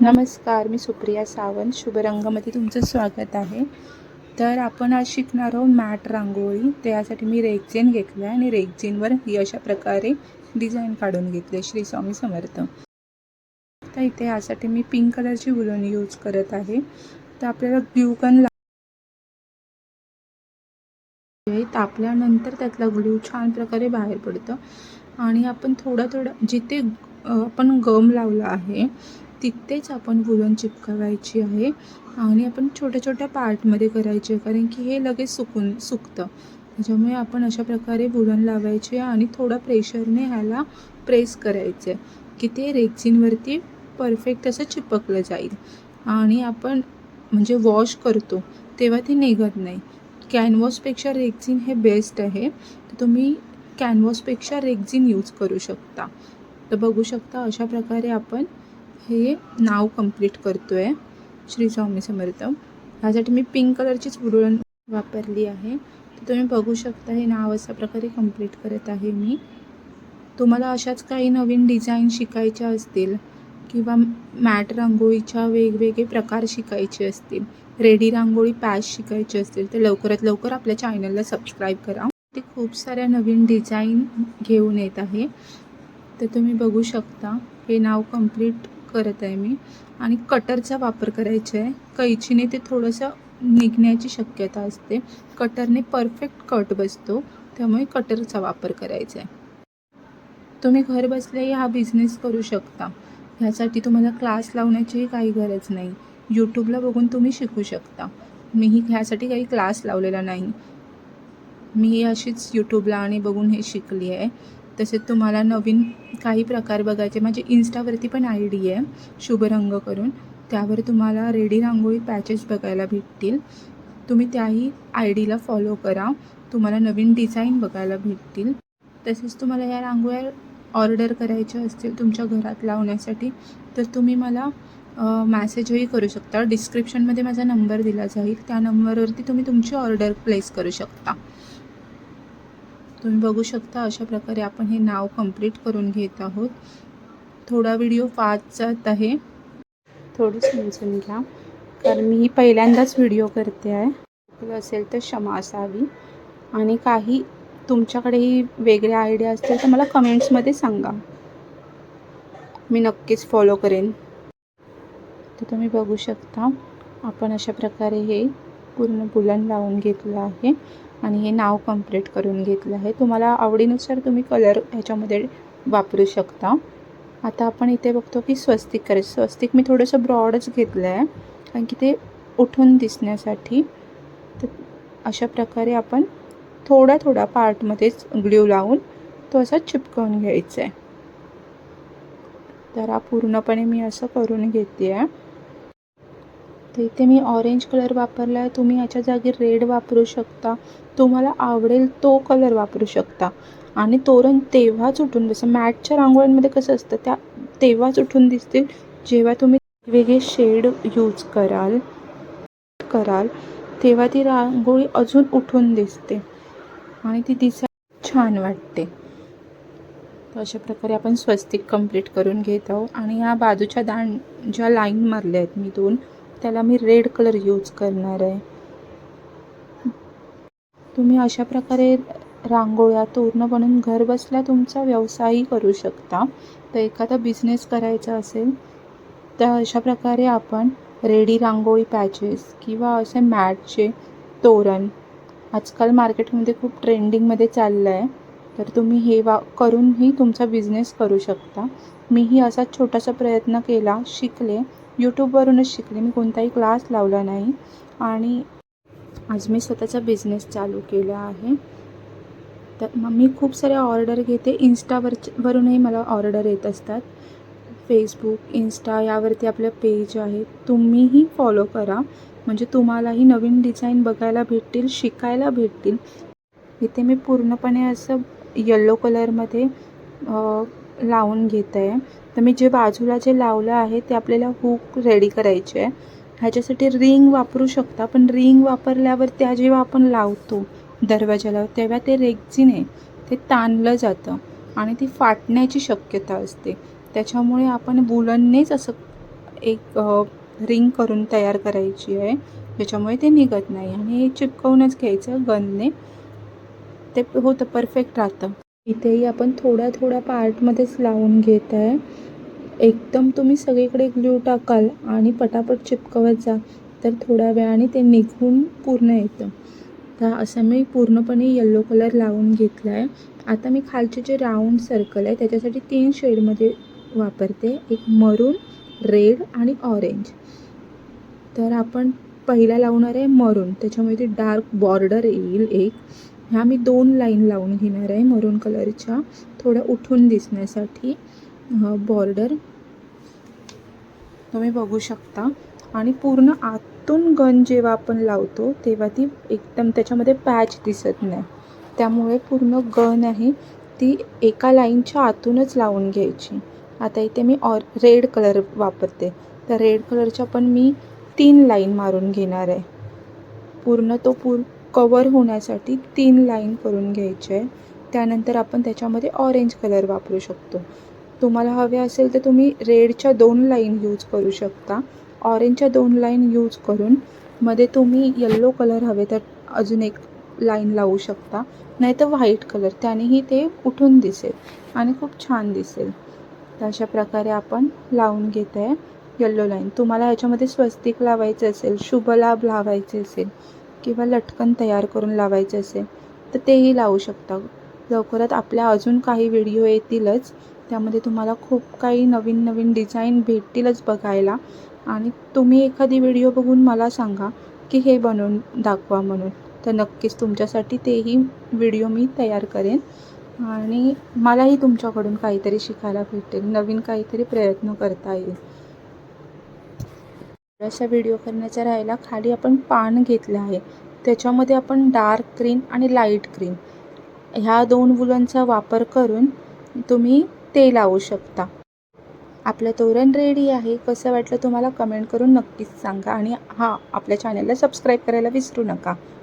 नमस्कार, मी सुप्रिया सावंत. शुभ रंगमध्ये तुमचं स्वागत आहे. तर आपण आज शिकणार आहोत मॅट रांगोळी. त्यासाठी मी रेक्झिन घेतलं आहे आणि रेक्झिनवर ही अशा प्रकारे डिझाईन काढून घेतले. श्री स्वामी समर्थ. तर इथे यासाठी मी पिंक कलरची वूलन यूज करत आहे. तर आपल्याला ग्लू गन तापल्यानंतर त्यातला ग्लू छान प्रकारे बाहेर पडतं आणि आपण थोडं जिथे आपण गम लावला आहे तिथेच आपण वूलन चिपकवायची आहे आणि आपण छोट्या पार्टमध्ये करायचे, कारण की हे लगेच सुकतं. त्याच्यामुळे आपण अशा प्रकारे वूलन लावायचे आणि थोडा प्रेशरने ह्याला प्रेस करायचे की ते रेक्झिनवरती परफेक्ट असं चिपकलं जाईल. आणि आपण म्हणजे वॉश करतो तेव्हा ती निघत नाही. कॅनव्हासपेक्षा रेक्झिन हे बेस्ट आहे. तर तुम्ही कॅनव्हासपेक्षा रेक्झिन यूज करू शकता. तर बघू शकता अशा प्रकारे आपण हे नाव कंप्लीट करतो आहे. श्री स्वामी समर्थ. ह्यासाठी मी पिंक कलरचीच वूलन वापरली आहे. तर तुम्ही बघू शकता हे नाव अशा प्रकारे कंप्लीट करत आहे मी. तुम्हाला अशाच काही नवीन डिझाईन शिकायच्या असतील किंवा मॅट रांगोळीच्या वेगवेगळे प्रकार शिकायचे असतील, रेडी रांगोळी पॅच शिकायचे असतील, तर लवकरात लवकर आपल्या चॅनलला सबस्क्राईब करा. ते खूप साऱ्या नवीन डिझाईन घेऊन येत आहे. तर तुम्ही बघू शकता हे नाव कंप्लीट करत आहे मी. आणि कटरचा वापर करायचा आहे. कैचीने ते थोडंसं निघण्याची शक्यता असते. कटरने परफेक्ट कट बसतो, त्यामुळे कटरचा वापर करायचा आहे. तुम्ही घर बसल्याही हा बिझनेस करू शकता. ह्यासाठी तुम्हाला क्लास लावण्याचीही काही गरज नाही. यूट्यूबला बघून तुम्ही शिकू शकता. मीही ह्यासाठी काही क्लास लावलेला नाही. मी अशीच यूट्यूबला आणि बघून हे शिकली आहे. तसेच तुम्हाला नवीन काही प्रकार बघायचे, माझे इन्स्टावरती पण ID आहे शुभरंग करून. त्यावर तुम्हाला रेडी रांगोळी पॅचेस बघायला भेटतील. तुम्ही त्याही IDला फॉलो करा. तुम्हाला नवीन डिझाईन बघायला भेटतील. तसेच तुम्हाला या रांगोळ्या ऑर्डर करायच्या असतील तुमच्या घरात लावण्यासाठी, तर तुम्ही मला मॅसेजही करू शकता. डिस्क्रिप्शनमध्ये माझा नंबर दिला जाईल. त्या नंबरवरती तुम्ही तुमची ऑर्डर प्लेस करू शकता. तुम्ही बघू शकता अशा प्रकारे आपण हे नाव कंप्लीट करून घेत आहोत. थोडा व्हिडिओ फास्ट जात आहे, थोडं समजून घ्या, कारण मी पहिल्यांदाच व्हिडिओ करते आहे. असेल तर क्षमा असावी. आणि काही तुमच्याकडेही वेगळ्या आयडिया असतील तर मला कमेंट्समध्ये सांगा, मी नक्कीच फॉलो करेन. तर तुम्ही बघू शकता आपण अशा प्रकारे हे पूर्ण वूलन लावून घेतलं आहे आणि हे नाव कंप्लीट करून घेतलं आहे. तुम्हाला आवडीनुसार तुम्ही कलर ह्याच्यामध्ये वापरू शकता. आता आपण इथे बघतो की स्वस्तिक करायचं. स्वस्तिक मी थोडंसं ब्रॉडच घेतलं आहे, कारण की ते उठून दिसण्यासाठी. तर अशा प्रकारे आपण थोड्या पार्टमध्येच ग्लू लावून तो असा चिपकवून घ्यायचा आहे. तर हा पूर्णपणे मी असं करून घेते आहे. तर इथे मी ऑरेंज कलर वापरला आहे. तुम्ही याच्या जागी रेड वापरू शकता. तुम्हाला आवडेल तो कलर वापरू शकता. आणि तोरण तेव्हाच उठून दिसतं. मॅटच्या रांगोळ्यांमध्ये कसं असतं, त्या तेव्हाच उठून दिसतील जेव्हा तुम्ही वेगवेगळे शेड यूज कराल तेव्हा ती रांगोळी अजून उठून दिसते आणि ती दिसायला छान वाटते. तर अशा प्रकारे आपण स्वस्तिक कंप्लीट करून घेत आहोत. आणि या बाजूच्या ज्या लाईन मारल्या आहेत मी 2, त्याला मी रेड कलर यूज करणार आहे. तुम्ही अशा प्रकारे रांगोळ्या तोरणं बनवून घर बसल्या तुमचा व्यवसायही करू शकता. तर एखादा बिझनेस करायचा असेल तर अशा प्रकारे आपण रेडी रांगोळी पॅचेस किंवा असे मॅटचे तोरण आजकाल मार्केटमध्ये खूप ट्रेंडिंगमध्ये चाललं आहे. तर तुम्ही हे करूनही तुमचा बिझनेस करू शकता. मीही असा छोटासा प्रयत्न केला, शिकले. यूट्यूबवरूनच शिकले. मी कोणताही क्लास लावला नाही आणि आज मी स्वतःचा बिझनेस चालू केला आहे. तर मग मी खूप साऱ्या ऑर्डर घेते. वरूनही मला ऑर्डर येत असतात. फेसबुक, इन्स्टा यावरती आपलं पेज आहे. तुम्हीही फॉलो करा, म्हणजे तुम्हालाही नवीन डिझाईन बघायला भेटतील, शिकायला भेटतील. इथे मी पूर्णपणे असं येलो कलरमध्ये लावून घेत आहे. तर मी बाजूला जे लावलं आहे ते आपल्याला हुक रेडी करायचे आहे. ह्याच्यासाठी रिंग वापरू शकता, पण रिंग वापरल्यावर त्या जेव्हा आपण लावतो दरवाजाला तेव्हा ते रेक्झिन आहे ते ताणलं जातं आणि ती फाटण्याची शक्यता असते. त्याच्यामुळे आपण वूलननेच असं एक रिंग करून तयार करायची आहे, ज्याच्यामुळे ते निघत नाही आणि चिपकवूनच घ्यायचं गनने, ते होतं परफेक्ट राहतं. इथेही आपण थोड्या थोड्या पार्टमध्येच लावून घेत आहे. एकदम तुम्ही सगळीकडे ग्लू टाकाल आणि पटापट चिपकवत जा तर थोड्या वेळाने ते निघून पूर्ण येतं. तर असं मी पूर्णपणे येलो कलर लावून घेतला आहे. आता मी खालचे जे राऊंड सर्कल आहे त्याच्यासाठी 3 शेडमध्ये वापरते, एक मरून, रेड आणि ऑरेंज. तर आपण पहिला लावणार आहे मरून, त्याच्यामुळे ती डार्क बॉर्डर येईल एक. ह्या मी 2 लाईन लावून घेणार आहे मरून कलरच्या, थोड्या उठून दिसण्यासाठी बॉर्डर तुम्ही बघू शकता. आणि पूर्ण आतून गन जेव्हा आपण लावतो तेव्हा ती एकदम त्याच्यामध्ये पॅच दिसत नाही, त्यामुळे पूर्ण गन आहे ती एका लाईनच्या आतूनच लावून घ्यायची. आता इथे मी रेड कलर वापरते, तर रेड कलरच्या पण मी 3 लाईन मारून घेणार आहे. पूर्ण तो कवर होण्यासाठी 3 लाईन करून घ्यायचे आहे. त्यानंतर आपण त्याच्यामध्ये ऑरेंज कलर वापरू शकतो. तुम्हाला हवे असेल तर तुम्ही रेडच्या 2 लाईन यूज करू शकता, ऑरेंजच्या 2 लाईन यूज करून मध्ये तुम्ही येल्लो कलर हवे तर अजून एक लाईन लावू शकता, नाही तर व्हाईट कलर, त्यानेही ते उठून दिसेल आणि खूप छान दिसेल. तर अशा प्रकारे आपण लावून घेत आहे येल्लो लाईन. तुम्हाला ह्याच्यामध्ये स्वस्तिक लावायचं असेल, शुभलाभ लावायचे असेल किंवा लटकन तयार करून लावायचे असेल तर तेही लावू शकता. लवकरात आपल्या अजून काही व्हिडिओ येतीलच, त्यामध्ये तुम्हाला खूप काही नवीन नवीन डिझाईन भेटतीलच बघायला. आणि तुम्ही एखादी व्हिडिओ बघून मला सांगा की हे बनवून दाखवा म्हणून, तर नक्कीच तुमच्यासाठी तेही व्हिडिओ मी तयार करेन आणि मलाही तुमच्याकडून काहीतरी शिकायला भेटेल, नवीन काहीतरी प्रयत्न करता येईल. असा व्हिडिओ करण्याचा राहिला. खाली आपण पान घेतलं आहे, त्याच्यामध्ये आपण डार्क ग्रीन आणि लाईट ग्रीन ह्या 2 वुलनचा वापर करून तुम्ही ते लावू शकता. आपलं तोरण रेडी आहे. कसं वाटलं तुम्हाला कमेंट करून नक्कीच सांगा आणि हां, आपल्या चॅनलला सबस्क्राईब करायला विसरू नका.